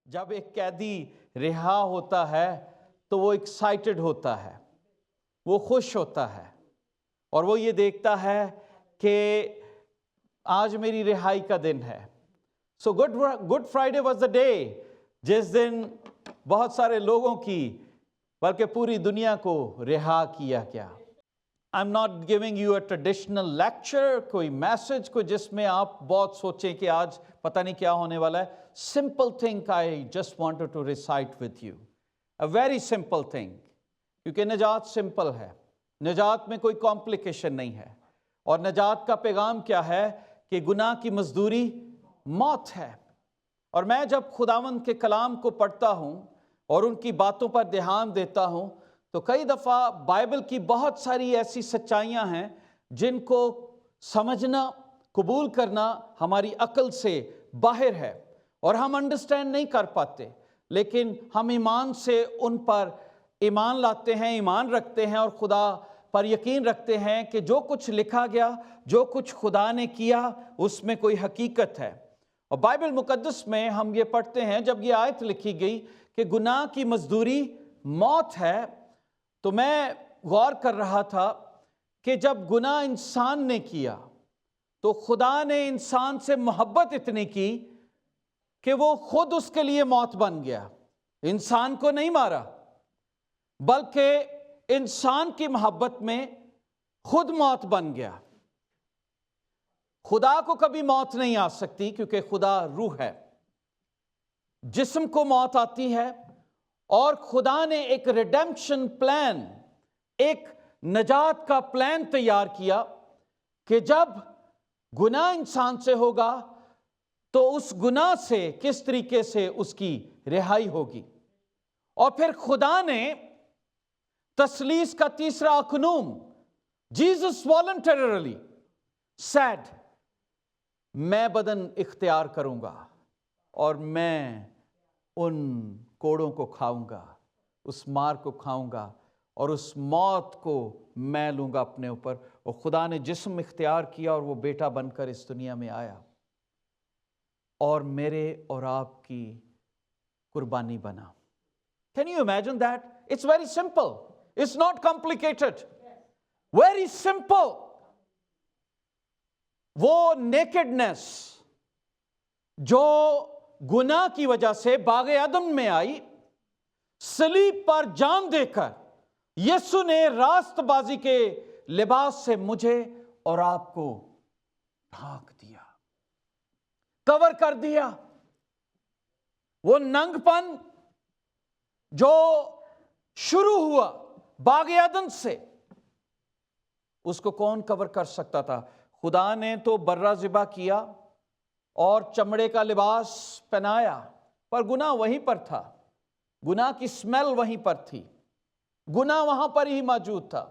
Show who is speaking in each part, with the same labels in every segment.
Speaker 1: جب ایک قیدی رہا ہوتا ہے تو وہ ایکسائٹڈ ہوتا ہے، وہ خوش ہوتا ہے، اور وہ یہ دیکھتا ہے کہ آج میری رہائی کا دن ہے۔ So good Friday was the day جس دن بہت سارے لوگوں کی بلکہ پوری دنیا کو رہا کیا گیا۔ I'm not giving you a traditional lecture، کوئی میسج کو جس میں آپ بہت سوچیں کہ آج پتہ نہیں کیا ہونے والا ہے۔ Simple thing I just wanted to recite with you، a very simple thing، کیونکہ نجات سمپل ہے، نجات میں کوئی کمپلیکیشن نہیں ہے، اور نجات کا پیغام کیا ہے کہ گناہ کی مزدوری موت ہے۔ اور میں جب خداوند کے کلام کو پڑھتا ہوں اور ان کی باتوں پر دھیان دیتا ہوں تو کئی دفعہ بائبل کی بہت ساری ایسی سچائیاں ہیں جن کو سمجھنا، قبول کرنا ہماری عقل سے باہر ہے اور ہم انڈرسٹینڈ نہیں کر پاتے، لیکن ہم ایمان سے ان پر ایمان لاتے ہیں، ایمان رکھتے ہیں اور خدا پر یقین رکھتے ہیں کہ جو کچھ لکھا گیا، جو کچھ خدا نے کیا، اس میں کوئی حقیقت ہے۔ اور بائبل مقدس میں ہم یہ پڑھتے ہیں جب یہ آیت لکھی گئی کہ گناہ کی مزدوری موت ہے، تو میں غور کر رہا تھا کہ جب گناہ انسان نے کیا تو خدا نے انسان سے محبت اتنی کی کہ وہ خود اس کے لیے موت بن گیا، انسان کو نہیں مارا بلکہ انسان کی محبت میں خود موت بن گیا۔ خدا کو کبھی موت نہیں آ سکتی کیونکہ خدا روح ہے، جسم کو موت آتی ہے، اور خدا نے ایک ریڈیمپشن پلان، ایک نجات کا پلان تیار کیا کہ جب گناہ انسان سے ہوگا تو اس گناہ سے کس طریقے سے اس کی رہائی ہوگی۔ اور پھر خدا نے تثلیث کا تیسرا اقنوم، جیسس والنٹریلی سیڈ، میں بدن اختیار کروں گا اور میں ان کوڑوں کو کھاؤں گا، اس مار کو کھاؤں گا، اور اس موت کو میں لوں گا اپنے اوپر۔ اور خدا نے جسم اختیار کیا اور وہ بیٹا بن کر اس دنیا میں آیا اور میرے اور آپ کی قربانی بنا۔ Can you imagine that? It's very simple. It's not complicated. Very simple. وہ نیکڈنس جو گناہ کی وجہ سے باغ عدن میں آئی، صلیب پر جان دے کر یسوع نے راست بازی کے لباس سے مجھے اور آپ کو ڈھانک دیا، کور کر دیا۔ وہ ننگ پن جو شروع ہوا باغ عدن سے، اس کو کون کور کر سکتا تھا؟ خدا نے تو برہ ذبح کیا اور چمڑے کا لباس پہنایا، پر گناہ وہیں پر تھا، گناہ کی سمیل وہیں پر تھی، گناہ وہاں پر ہی موجود تھا۔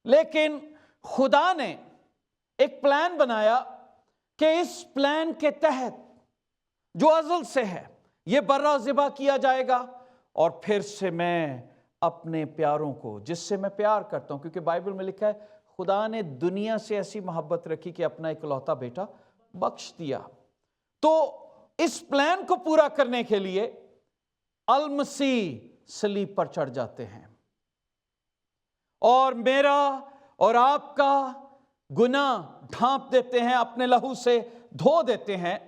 Speaker 1: لیکن خدا نے ایک پلان بنایا کہ اس پلان کے تحت جو ازل سے ہے یہ برہ ذبح کیا جائے گا، اور پھر سے میں اپنے پیاروں کو، جس سے میں پیار کرتا ہوں، کیونکہ بائبل میں لکھا ہے خدا نے دنیا سے ایسی محبت رکھی کہ اپنا اکلوتا بیٹا بخش دیا۔ تو اس پلان کو پورا کرنے کے لیے المسیح صلیب پر چڑھ جاتے ہیں اور میرا اور آپ کا گناہ ڈھانپ دیتے ہیں، اپنے لہو سے دھو دیتے ہیں۔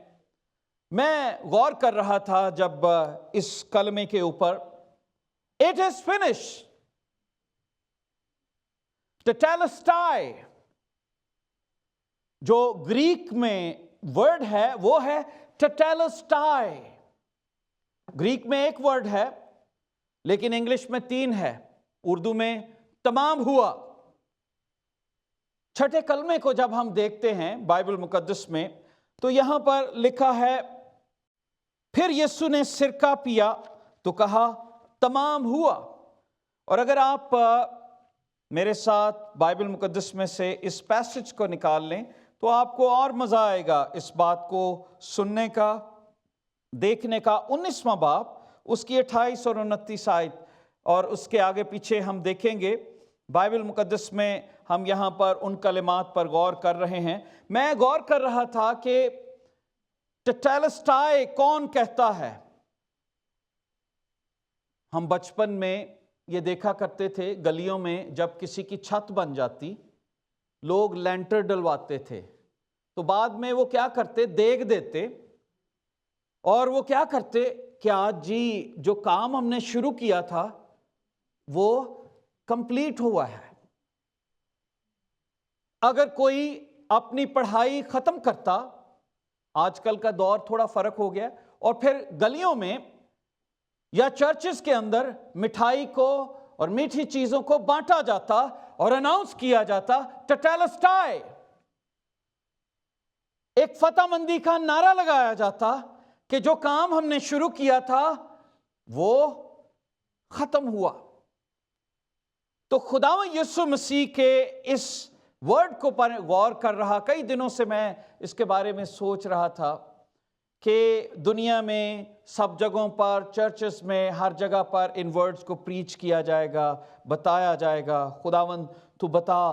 Speaker 1: میں غور کر رہا تھا جب اس کلمے کے اوپر "It is finished"، ٹیٹیلسٹائی جو گریک میں ورڈ ہے وہ ہے ٹیٹیلسٹائی۔ گریک میں ایک ورڈ ہے لیکن انگلش میں 3 ہے، اردو میں تمام ہوا۔ چھٹے کلمے کو جب ہم دیکھتے ہیں بائبل مقدس میں تو یہاں پر لکھا ہے پھر یسوع نے سرکہ پیا تو کہا تمام ہوا۔ اور اگر آپ میرے ساتھ بائبل مقدس میں سے اس پیسج کو نکال لیں تو آپ کو اور مزہ آئے گا اس بات کو سننے کا، دیکھنے کا۔ 19واں باب اس کی 28 اور 29 آیت اور اس کے آگے پیچھے ہم دیکھیں گے۔ بائبل مقدس میں ہم یہاں پر ان کلمات پر غور کر رہے ہیں۔ میں غور کر رہا تھا کہ ٹیٹیلسٹائے کون کہتا ہے؟ ہم بچپن میں یہ دیکھا کرتے تھے، گلیوں میں جب کسی کی چھت بن جاتی، لوگ لینٹر ڈلواتے تھے، تو بعد میں وہ کیا کرتے، دیگ دیتے، اور وہ کیا کرتے کہ آج جی جو کام ہم نے شروع کیا تھا وہ کمپلیٹ ہوا ہے۔ اگر کوئی اپنی پڑھائی ختم کرتا، آج کل کا دور تھوڑا فرق ہو گیا، اور پھر گلیوں میں یا چرچز کے اندر مٹھائی کو اور میٹھی چیزوں کو بانٹا جاتا اور اناؤنس کیا جاتا ٹیٹیلسٹائے، ایک فتح مندی کا نعرہ لگایا جاتا کہ جو کام ہم نے شروع کیا تھا وہ ختم ہوا۔ تو خداوند یسوع مسیح کے اس ورڈ کو پر غور کر رہا، کئی دنوں سے میں اس کے بارے میں سوچ رہا تھا کہ دنیا میں سب جگہوں پر، چرچز میں، ہر جگہ پر ان ورڈز کو پریچ کیا جائے گا، بتایا جائے گا۔ خداوند تو بتا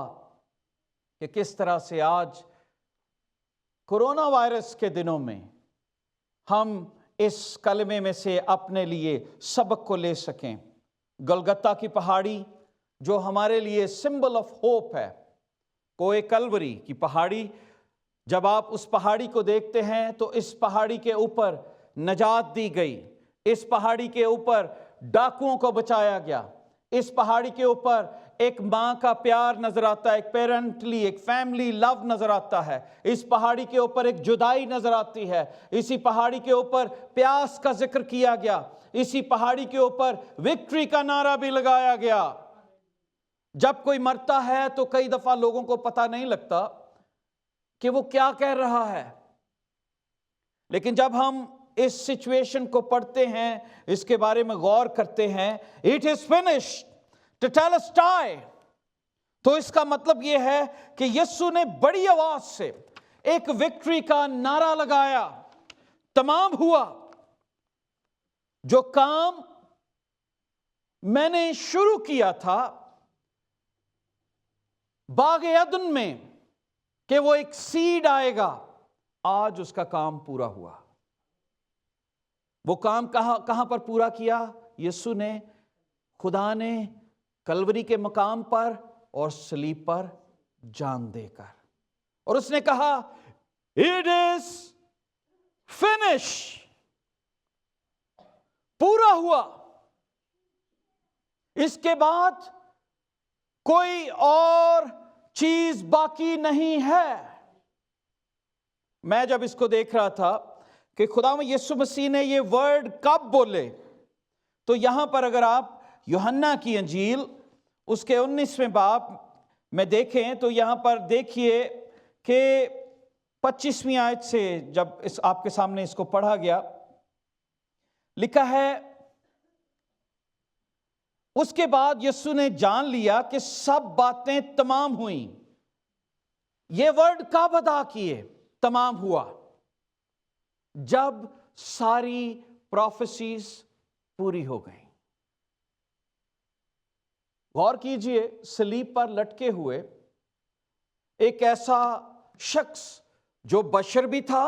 Speaker 1: کہ کس طرح سے آج کورونا وائرس کے دنوں میں ہم اس کلمے میں سے اپنے لیے سبق کو لے سکیں۔ گلگتہ کی پہاڑی جو ہمارے لیے سمبل آف ہوپ ہے، کوہ کلوری کی پہاڑی، جب آپ اس پہاڑی کو دیکھتے ہیں تو اس پہاڑی کے اوپر نجات دی گئی، اس پہاڑی کے اوپر ڈاکوؤں کو بچایا گیا، اس پہاڑی کے اوپر ایک ماں کا پیار نظر آتا ہے، ایک پیرنٹلی، ایک فیملی لو نظر آتا ہے، اس پہاڑی کے اوپر ایک جدائی نظر آتی ہے، اسی پہاڑی کے اوپر پیاس کا ذکر کیا گیا، اسی پہاڑی کے اوپر وکٹری کا نعرہ بھی لگایا گیا۔ جب کوئی مرتا ہے تو کئی دفعہ لوگوں کو پتہ نہیں لگتا کہ وہ کیا کہہ رہا ہے، لیکن جب ہم اس سچویشن کو پڑھتے ہیں، اس کے بارے میں غور کرتے ہیں، اٹ از فنشڈ ٹیٹیلسٹائے، تو اس کا مطلب یہ ہے کہ یسوع نے بڑی آواز سے ایک وکٹری کا نعرہ لگایا، تمام ہوا۔ جو کام میں نے شروع کیا تھا باغ عدن میں کہ وہ ایک سیڈ آئے گا، آج اس کا کام پورا ہوا۔ وہ کام کہاں پر پورا کیا یسوع نے؟ خدا نے کلوری کے مقام پر اور صلیب پر جان دے کر، اور اس نے کہا اٹ از فنش، پورا ہوا۔ اس کے بعد کوئی اور چیز باقی نہیں ہے۔ میں جب اس کو دیکھ رہا تھا کہ خداوند یسوع مسیح نے یہ ورڈ کب بولے، تو یہاں پر اگر آپ یوحنا کی انجیل اس کے 19ویں باب میں دیکھیں تو یہاں پر دیکھیے کہ 25ویں آیت سے جب آپ کے سامنے اس کو پڑھا گیا، لکھا ہے اس کے بعد یسوع نے جان لیا کہ سب باتیں تمام ہوئیں۔ یہ ورڈ کب ادا کیے تمام ہوا؟ جب ساری پروفیسیز پوری ہو گئیں۔ غور کیجئے، صلیب پر لٹکے ہوئے ایک ایسا شخص جو بشر بھی تھا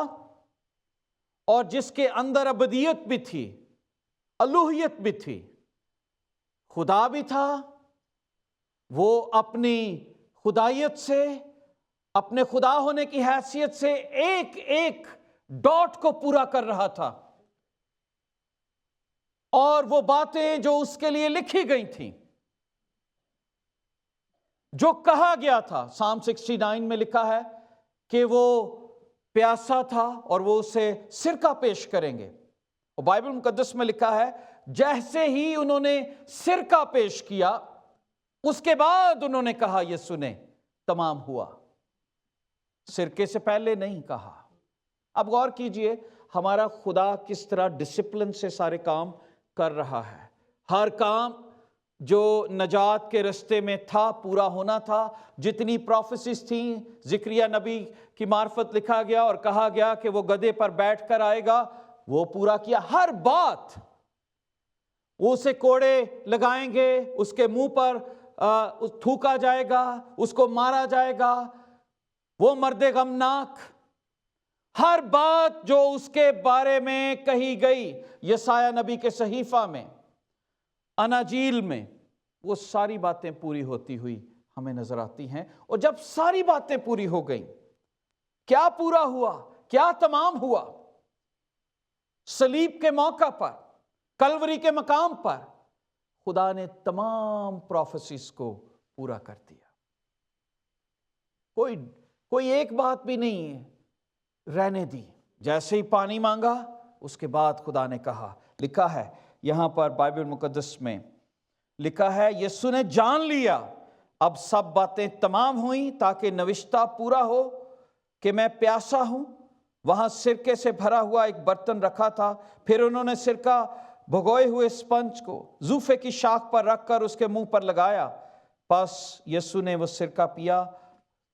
Speaker 1: اور جس کے اندر ابدیت بھی تھی، الوہیت بھی تھی، خدا بھی تھا، وہ اپنی خدائیت سے، اپنے خدا ہونے کی حیثیت سے ایک ایک ڈاٹ کو پورا کر رہا تھا، اور وہ باتیں جو اس کے لیے لکھی گئی تھیں، جو کہا گیا تھا، سام 69 میں لکھا ہے کہ وہ پیاسا تھا اور وہ اسے سرکہ پیش کریں گے، اور بائبل مقدس میں لکھا ہے جیسے ہی انہوں نے سرکہ پیش کیا، اس کے بعد انہوں نے کہا یسوع نے تمام ہوا، سرکے سے پہلے نہیں کہا۔ اب غور کیجئے ہمارا خدا کس طرح ڈسپلن سے سارے کام کر رہا ہے۔ ہر کام جو نجات کے رستے میں تھا، پورا ہونا تھا، جتنی پروفیسیز تھیں، زکریا نبی کی معرفت لکھا گیا اور کہا گیا کہ وہ گدھے پر بیٹھ کر آئے گا، وہ پورا کیا۔ ہر بات، وہ اسے کوڑے لگائیں گے، اس کے منہ پر تھوکا جائے گا، اس کو مارا جائے گا، وہ مرد غمناک، ہر بات جو اس کے بارے میں کہی گئی یسایہ نبی کے صحیفہ میں، اناجیل میں، وہ ساری باتیں پوری ہوتی ہوئی ہمیں نظر آتی ہیں۔ اور جب ساری باتیں پوری ہو گئیں، کیا پورا ہوا، کیا تمام ہوا؟ صلیب کے موقع پر، کلوری کے مقام پر خدا نے تمام پروفیسیز کو پورا کر دیا۔ کوئی ایک بات بھی نہیں ہے رہنے دی۔ جیسے ہی پانی مانگا، اس کے بعد خدا نے کہا، لکھا ہے یہاں پر بائبل مقدس میں لکھا ہے، یسوع نے جان لیا اب سب باتیں تمام ہوئیں تاکہ نوشتہ پورا ہو کہ میں پیاسا ہوں۔ وہاں سرکے سے بھرا ہوا ایک برتن رکھا تھا، پھر انہوں نے سرکہ بھگوئے ہوئے اسپنج کو زوفے کی شاخ پر رکھ کر اس کے منہ پر لگایا، پس یسوع نے وہ سرکہ پیا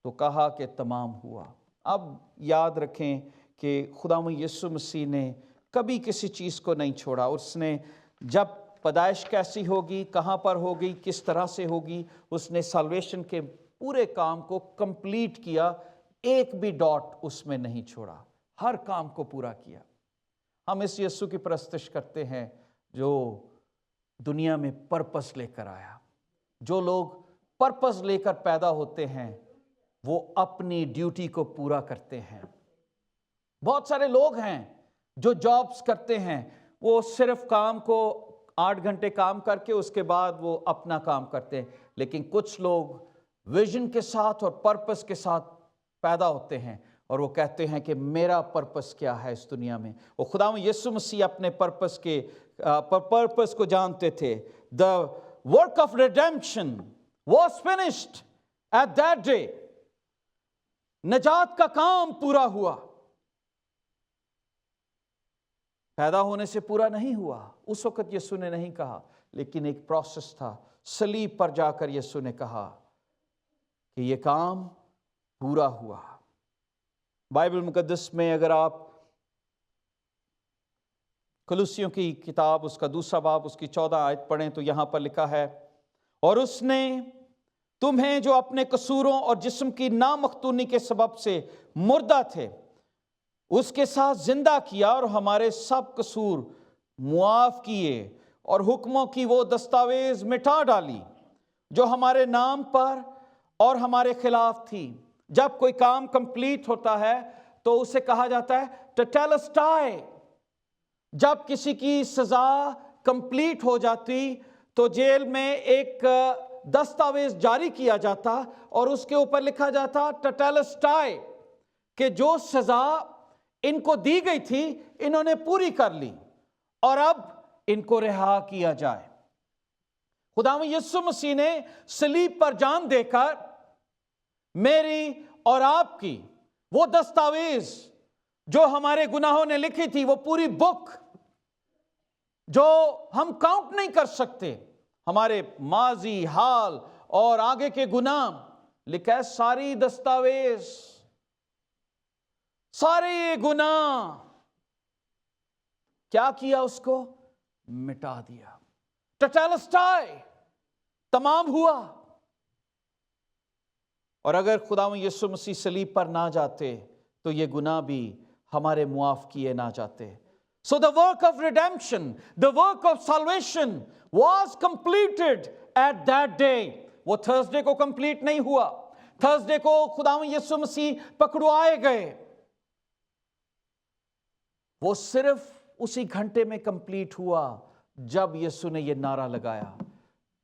Speaker 1: تو کہا کہ تمام ہوا۔ اب یاد رکھیں کہ خداوند یسوع مسیح نے کبھی کسی چیز کو نہیں چھوڑا۔ اس نے جب پیدائش کیسی ہوگی، کہاں پر ہوگی، کس طرح سے ہوگی، اس نے سالویشن کے پورے کام کو کمپلیٹ کیا، ایک بھی ڈاٹ اس میں نہیں چھوڑا، ہر کام کو پورا کیا۔ ہم اس یسوع کی پرستش کرتے ہیں جو دنیا میں پرپس لے کر آیا۔ جو لوگ پرپس لے کر پیدا ہوتے ہیں وہ اپنی ڈیوٹی کو پورا کرتے ہیں۔ بہت سارے لوگ ہیں جو جابز کرتے ہیں، وہ صرف کام کو 8 گھنٹے کام کر کے اس کے بعد وہ اپنا کام کرتے ہیں، لیکن کچھ لوگ ویژن کے ساتھ اور پرپس کے ساتھ پیدا ہوتے ہیں اور وہ کہتے ہیں کہ میرا پرپس کیا ہے اس دنیا میں۔ وہ خداوند یسوع مسیح اپنے پرپس کو جانتے تھے۔ The work of redemption was finished at that day۔ نجات کا کام پورا ہوا، پیدا ہونے سے پورا نہیں ہوا۔ اس وقت یسوع نے نہیں کہا، لیکن ایک پروسیس تھا۔ صلیب پر جا کر یسوع نے کہا کہ یہ کام پورا ہوا۔ بائبل مقدس میں اگر آپ کلوسیوں کی کتاب اس کا 2 باب اس کی 14 آیت پڑھیں تو یہاں پر لکھا ہے، اور اس نے تمہیں جو اپنے قصوروں اور جسم کی نامختونی کے سبب سے مردہ تھے اس کے ساتھ زندہ کیا، اور ہمارے سب قصور معاف کیے، اور حکموں کی وہ دستاویز مٹا ڈالی جو ہمارے نام پر اور ہمارے خلاف تھی۔ جب کوئی کام کمپلیٹ ہوتا ہے تو اسے کہا جاتا ہے ٹیٹیلسٹائی۔ جب کسی کی سزا کمپلیٹ ہو جاتی تو جیل میں ایک دستاویز جاری کیا جاتا اور اس کے اوپر لکھا جاتا ٹیٹیلسٹائی، کہ جو سزا ان کو دی گئی تھی انہوں نے پوری کر لی اور اب ان کو رہا کیا جائے۔ خداوند یسوع مسیح نے صلیب پر جان دے کر میری اور آپ کی وہ دستاویز جو ہمارے گناہوں نے لکھی تھی، وہ پوری بک جو ہم کاؤنٹ نہیں کر سکتے، ہمارے ماضی، حال اور آگے کے گناہ لکھا ہے، ساری دستاویز، سارے گناہ کیا کیا، اس کو مٹا دیا۔ ٹیٹیلسٹائی، تمام ہوا۔ اور اگر خداوند یسوع مسیح صلیب پر نہ جاتے تو یہ گناہ بھی ہمارے معاف کیے نہ جاتے۔ So the work of redemption, the work of salvation was completed at that day۔ وہ تھرسڈے کو کمپلیٹ نہیں ہوا۔ تھرسڈے کو خداوند یسوع مسیح پکڑوائے گئے، وہ صرف اسی گھنٹے میں کمپلیٹ ہوا جب یسوع نے یہ نعرہ لگایا۔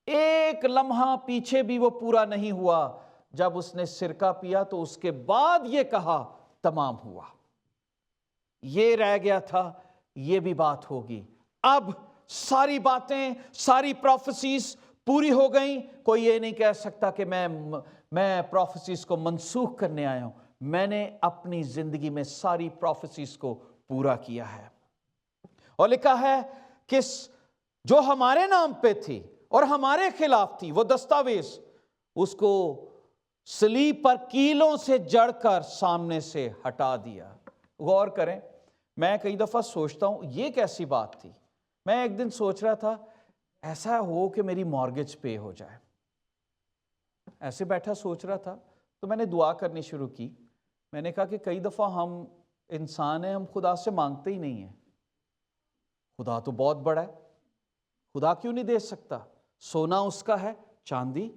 Speaker 1: ایک لمحہ پیچھے بھی وہ پورا نہیں ہوا۔ جب اس نے سرکہ پیا تو اس کے بعد یہ کہا تمام ہوا۔ یہ رہ گیا تھا، یہ بھی بات ہوگی۔ اب ساری باتیں، ساری پروفیسیز پوری ہو گئیں۔ کوئی یہ نہیں کہہ سکتا کہ میں پروفیسیز کو منسوخ کرنے آیا ہوں۔ میں نے اپنی زندگی میں ساری پروفیسیز کو پورا کیا ہے۔ اور لکھا ہے کہ جو ہمارے نام پہ تھی اور ہمارے خلاف تھی، وہ دستاویز، اس کو صلیب پر کیلوں سے جڑ کر سامنے سے ہٹا دیا۔ غور کریں، میں کئی دفعہ سوچتا ہوں یہ کیسی بات تھی۔ میں ایک دن سوچ رہا تھا ایسا ہو کہ میری مارگیج پے ہو جائے۔ ایسے بیٹھا سوچ رہا تھا تو میں نے دعا کرنی شروع کی۔ میں نے کہا کہ کئی دفعہ ہم انسان ہیں، ہم خدا سے مانگتے ہی نہیں ہیں۔ خدا تو بہت بڑا ہے، خدا کیوں نہیں دے سکتا؟ سونا اس کا ہے، چاندی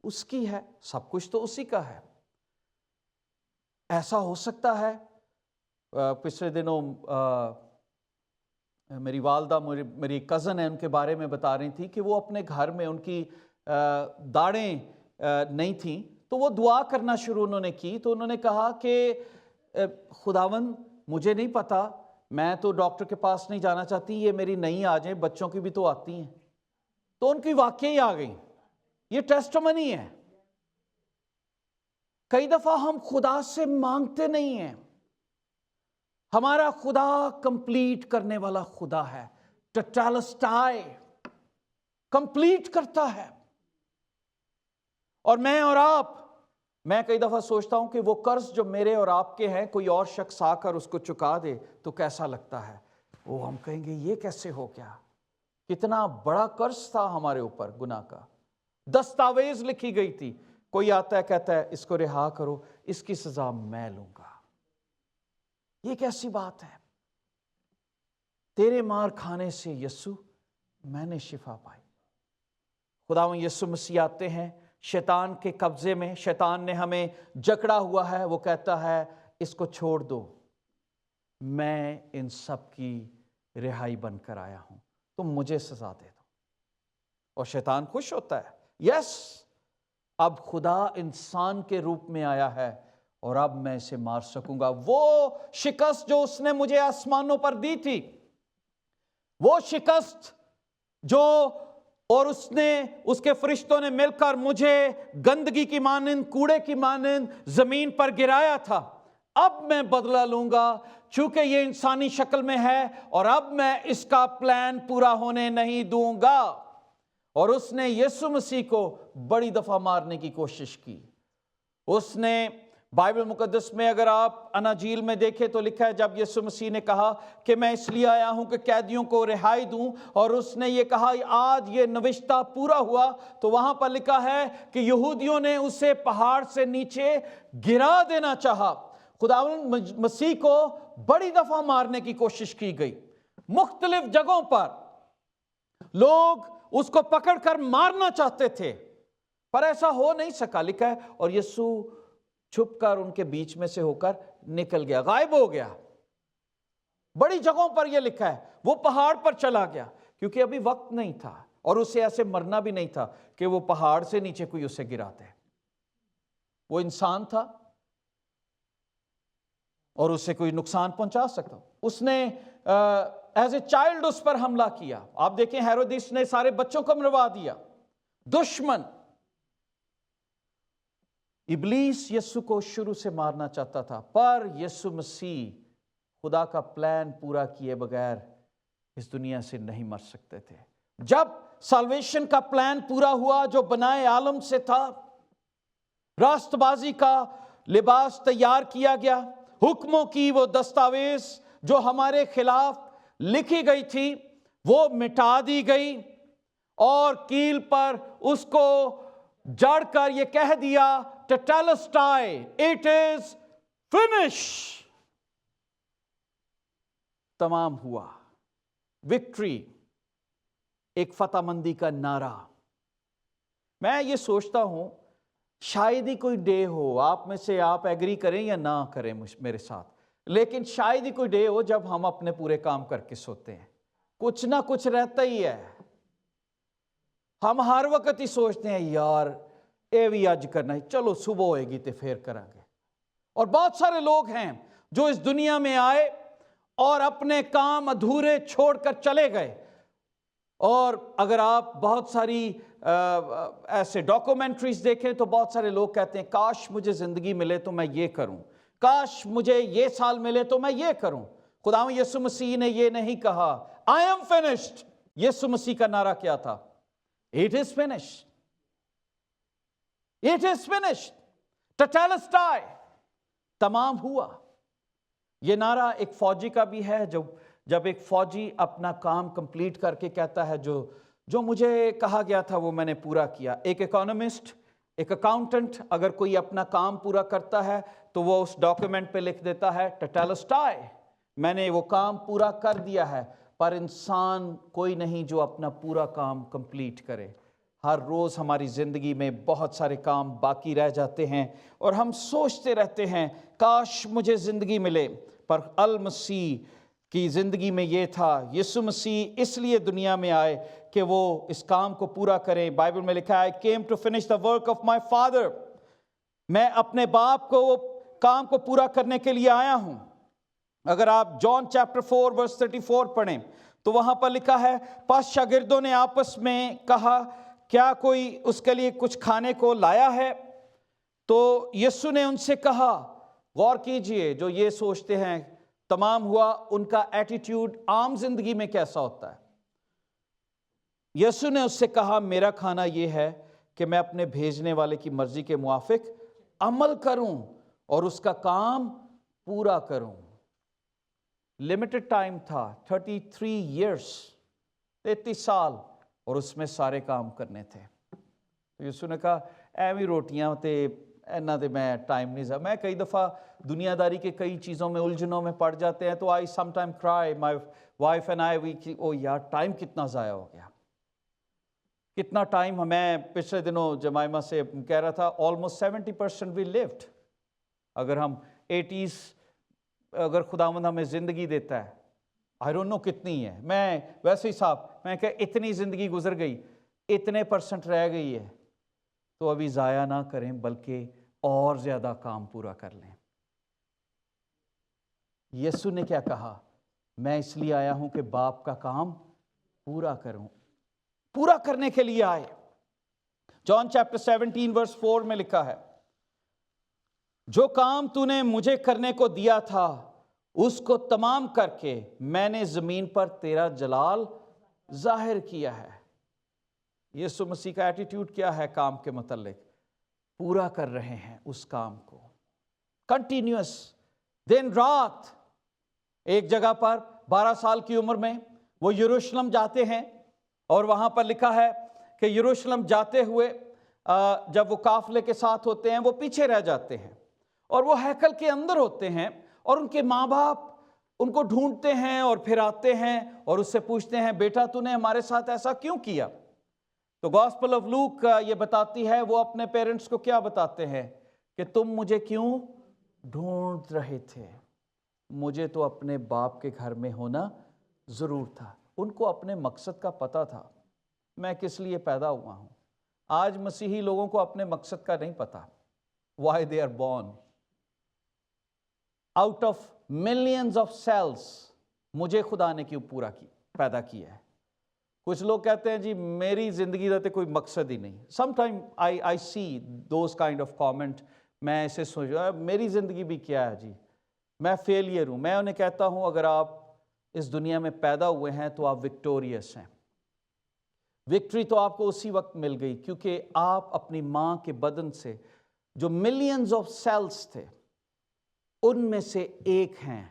Speaker 1: اس کی ہے، سب کچھ تو اسی کا ہے۔ ایسا ہو سکتا ہے؟ پچھلے دنوں میری والدہ میری کزن ہے، ان کے بارے میں بتا رہی تھی کہ وہ اپنے گھر میں ان کی داڑھیں نہیں تھیں، تو وہ دعا کرنا شروع انہوں نے کی۔ تو انہوں نے کہا کہ خداوند مجھے نہیں پتا، میں تو ڈاکٹر کے پاس نہیں جانا چاہتی، یہ میری نہیں آ جائیں، بچوں کی بھی تو آتی ہیں۔ تو ان کی واقعی آ گئی۔ یہ ٹیسٹمنی ہے۔ کئی دفعہ ہم خدا سے مانگتے نہیں ہیں۔ ہمارا خدا کمپلیٹ کرنے والا خدا ہے، ٹٹالسٹائے، کمپلیٹ کرتا ہے۔ اور میں کئی دفعہ سوچتا ہوں کہ وہ قرض جو میرے اور آپ کے ہیں، کوئی اور شخص آ کر اس کو چکا دے تو کیسا لگتا ہے؟ وہ ہم کہیں گے یہ کیسے ہو گیا؟ کتنا بڑا قرض تھا ہمارے اوپر، گناہ کا دستاویز لکھی گئی تھی۔ کوئی آتا ہے کہتا ہے اس کو رہا کرو، اس کی سزا میں لوں گا۔ یہ کیسی بات ہے؟ تیرے مار کھانے سے یسوع میں نے شفا پائی۔ خداوند یسوع مسیح آتے ہیں شیطان کے قبضے میں، شیطان نے ہمیں جکڑا ہوا ہے، وہ کہتا ہے اس کو چھوڑ دو، میں ان سب کی رہائی بن کر آیا ہوں، تم مجھے سزا دے دو۔ اور شیطان خوش ہوتا ہے، یس اب خدا انسان کے روپ میں آیا ہے اور اب میں اسے مار سکوں گا۔ وہ شکست جو اس نے مجھے آسمانوں پر دی تھی، وہ شکست جو اور اس کے فرشتوں نے مل کر مجھے گندگی کی مانند، کوڑے کی مانند زمین پر گرایا تھا، اب میں بدلہ لوں گا، چونکہ یہ انسانی شکل میں ہے، اور اب میں اس کا پلان پورا ہونے نہیں دوں گا۔ اور اس نے یسوع مسیح کو بڑی دفعہ مارنے کی کوشش کی۔ اس نے بائبل مقدس میں اگر آپ اناجیل میں دیکھیں تو لکھا ہے جب یسوع مسیح نے کہا کہ میں اس لیے آیا ہوں کہ قیدیوں کو رہائی دوں، اور اس نے یہ کہا آج یہ نوشتہ پورا ہوا، تو وہاں پر لکھا ہے کہ یہودیوں نے اسے پہاڑ سے نیچے گرا دینا چاہا۔ خداوند مسیح کو بڑی دفعہ مارنے کی کوشش کی گئی، مختلف جگہوں پر لوگ اس کو پکڑ کر مارنا چاہتے تھے، پر ایسا ہو نہیں سکا۔ لکھا ہے اور یسوع چھپ کر ان کے بیچ میں سے ہو کر نکل گیا، غائب ہو گیا۔ بڑی جگہوں پر یہ لکھا ہے وہ پہاڑ پر چلا گیا، کیونکہ ابھی وقت نہیں تھا اور اسے ایسے مرنا بھی نہیں تھا کہ وہ پہاڑ سے نیچے کوئی اسے گرا دے۔ وہ انسان تھا اور اسے کوئی نقصان پہنچا سکتا۔ اس نے ایز اے چائلڈ اس پر حملہ کیا۔ آپ دیکھیں ہیرودیس نے سارے بچوں کو مروا دیا۔ دشمن ابلیس یسوع کو شروع سے مارنا چاہتا تھا، پر یسوع مسیح خدا کا پلان پورا کیے بغیر اس دنیا سے نہیں مر سکتے تھے۔ جب سالویشن کا پلان پورا ہوا جو بنائے عالم سے تھا، راست بازی کا لباس تیار کیا گیا، حکموں کی وہ دستاویز جو ہمارے خلاف لکھی گئی تھی وہ مٹا دی گئی، اور کیل پر اس کو جڑ کر یہ کہہ دیا ٹٹالسٹائے، اٹ از فنش، تمام ہوا۔ وکٹری، ایک فتح مندی کا نعرہ۔ میں یہ سوچتا ہوں شاید ہی کوئی ڈے ہو، آپ میں سے آپ ایگری کریں یا نہ کریں میرے ساتھ، لیکن شاید ہی کوئی ڈے ہو جب ہم اپنے پورے کام کر کے سوتے ہیں۔ کچھ نہ کچھ رہتا ہی ہے۔ ہم ہر وقت ہی سوچتے ہیں یار اے بھی اج کرنا ہے، چلو صبح ہوئے گی تو پھر کریں گے۔ اور بہت سارے لوگ ہیں جو اس دنیا میں آئے اور اپنے کام ادھورے چھوڑ کر چلے گئے۔ اور اگر آپ بہت ساری ایسے ڈاکومنٹریز دیکھیں تو بہت سارے لوگ کہتے ہیں کاش مجھے زندگی ملے تو میں یہ کروں، کاش مجھے یہ سال ملے تو میں یہ کروں۔ خداوند یسوع مسیح نے یہ نہیں کہا I am finished۔ یسوع مسیح کا نعرہ کیا تھا؟ It is finished۔ It is finished۔ ٹٹالسٹائے، تمام ہوا۔ یہ نعرہ ایک فوجی کا بھی ہے، جب ایک فوجی اپنا کام کمپلیٹ کر کے کہتا ہے جو مجھے کہا گیا تھا وہ میں نے پورا کیا۔ ایک اکانومسٹ، ایک اکاؤنٹنٹ اگر کوئی اپنا کام پورا کرتا ہے تو وہ اس ڈاکیومنٹ پہ لکھ دیتا ہے ٹیٹیلسٹائی، میں نے وہ کام پورا کر دیا ہے. پر انسان کوئی نہیں جو اپنا پورا کام کمپلیٹ کرے. ہر روز ہماری زندگی میں بہت سارے کام باقی رہ جاتے ہیں اور ہم سوچتے رہتے ہیں کاش مجھے زندگی ملے. پر المسیح کی زندگی میں یہ تھا، یسوع مسیح اس لیے دنیا میں آئے کہ وہ اس کام کو پورا کریں. بائبل میں لکھا ہے I came to finish the work of my father. میں اپنے باپ کو وہ کام کو پورا کرنے کے لیے آیا ہوں. اگر آپ جان چیپٹر 4 ورس 34 پڑھیں تو وہاں پر لکھا ہے پس شاگردوں نے آپس میں کہا کیا کوئی اس کے لیے کچھ کھانے کو لایا ہے؟ تو یسوع نے ان سے کہا، غور کیجئے جو یہ سوچتے ہیں تمام ہوا ان کا ایٹیٹیوڈ عام زندگی میں کیسا ہوتا ہے. یسوع نے اس سے کہا میرا کھانا یہ ہے کہ میں اپنے بھیجنے والے کی مرضی کے موافق عمل کروں اور اس کا کام پورا کروں. لمیٹڈ ٹائم تھا، 33 ایئرس، 33 سال، اور اس میں سارے کام کرنے تھے. یسوع نے کہا ایویں روٹیاں تے اینا دے میں ٹائم نہیں. میں کئی دفعہ دنیا داری کے کئی چیزوں میں الجھنوں میں پڑ جاتے ہیں تو I sometimes cry, my wife and I, او یار ٹائم کتنا ضائع ہو گیا، کتنا ٹائم. میں پچھلے دنوں جمائمہ سے کہہ رہا آلموسٹ 70% we lived. اگر ہم 80s اگر خداوند ہمیں زندگی دیتا ہے I don't know کتنی ہے، میں ویسے ہی صاحب میں کہ اتنی زندگی گزر گئی، اتنے % رہ گئی ہے تو ابھی ضائع نہ کریں بلکہ اور زیادہ کام پورا کر لیں. یسوع نے کیا کہا؟ میں اس لیے آیا ہوں کہ باپ کا کام پورا کروں. پورا کرنے کے لیے آئے. جان چیپٹر 17 ورس 4 میں لکھا ہے جو کام تو نے مجھے کرنے کو دیا تھا اس کو تمام کر کے میں نے زمین پر تیرا جلال ظاہر کیا ہے. یسوع مسیح کا ایٹیٹیوڈ کیا ہے کام کے متعلق؟ پورا کر رہے ہیں اس کام کو کنٹینیوس، دن رات. ایک جگہ پر 12 سال کی عمر میں وہ یروشلم جاتے ہیں اور وہاں پر لکھا ہے کہ یروشلم جاتے ہوئے جب وہ قافلے کے ساتھ ہوتے ہیں وہ پیچھے رہ جاتے ہیں اور وہ ہیکل کے اندر ہوتے ہیں اور ان کے ماں باپ ان کو ڈھونڈتے ہیں اور پھر آتے ہیں اور اس سے پوچھتے ہیں بیٹا تو نے ہمارے ساتھ ایسا کیوں کیا؟ تو گاسپل آف لوک یہ بتاتی ہے وہ اپنے پیرنٹس کو کیا بتاتے ہیں کہ تم مجھے کیوں ڈھونڈ رہے تھے؟ مجھے تو اپنے باپ کے گھر میں ہونا ضرور تھا. ان کو اپنے مقصد کا پتہ تھا، میں کس لیے پیدا ہوا ہوں. آج مسیحی لوگوں کو اپنے مقصد کا نہیں پتا. Why they are born. Out of millions of cells مجھے خدا نے کیوں پیدا کیا ہے. کچھ لوگ کہتے ہیں جی میری زندگی دا تے کوئی مقصد ہی نہیں. Sometimes I see those kind of comment. میں اسے سوچ رہا میری زندگی بھی کیا ہے جی، میں فیلئر ہوں. میں انہیں کہتا ہوں اگر آپ اس دنیا میں پیدا ہوئے ہیں تو آپ وکٹوریس ہیں. وکٹری تو آپ کو اسی وقت مل گئی کیونکہ آپ اپنی ماں کے بدن سے جو ملینز آف سیلز تھے ان میں سے ایک ہیں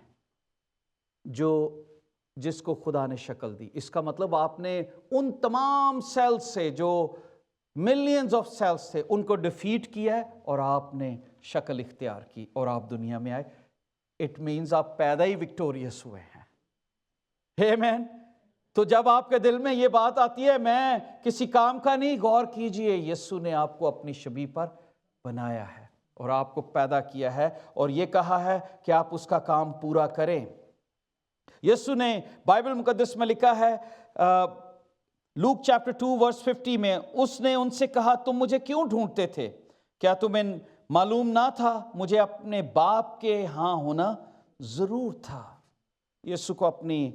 Speaker 1: جس کو خدا نے شکل دی. اس کا مطلب آپ نے ان تمام سیلز سے جو ملینز آف سیلز تھے ان کو ڈیفیٹ کیا ہے اور آپ نے شکل اختیار کی اور آپ دنیا میں آئے. اٹ مینز آپ پیدا ہی وکٹوریس ہوئے ہیں. آمین. تو جب آپ کے دل میں یہ بات آتی ہے میں کسی کام کا نہیں، غور کیجئے یسوع نے آپ کو اپنی شبیہ پر بنایا ہے اور آپ کو پیدا کیا ہے اور یہ کہا ہے کہ آپ اس کا کام پورا کریں. یسوع نے بائبل مقدس میں لکھا ہے لوک چیپٹر 2 ورس 50 میں اس نے ان سے کہا تم مجھے کیوں ڈھونڈتے تھے؟ کیا تمہیں معلوم نہ تھا مجھے اپنے باپ کے ہاں ہونا ضرور تھا. یسوع کو اپنی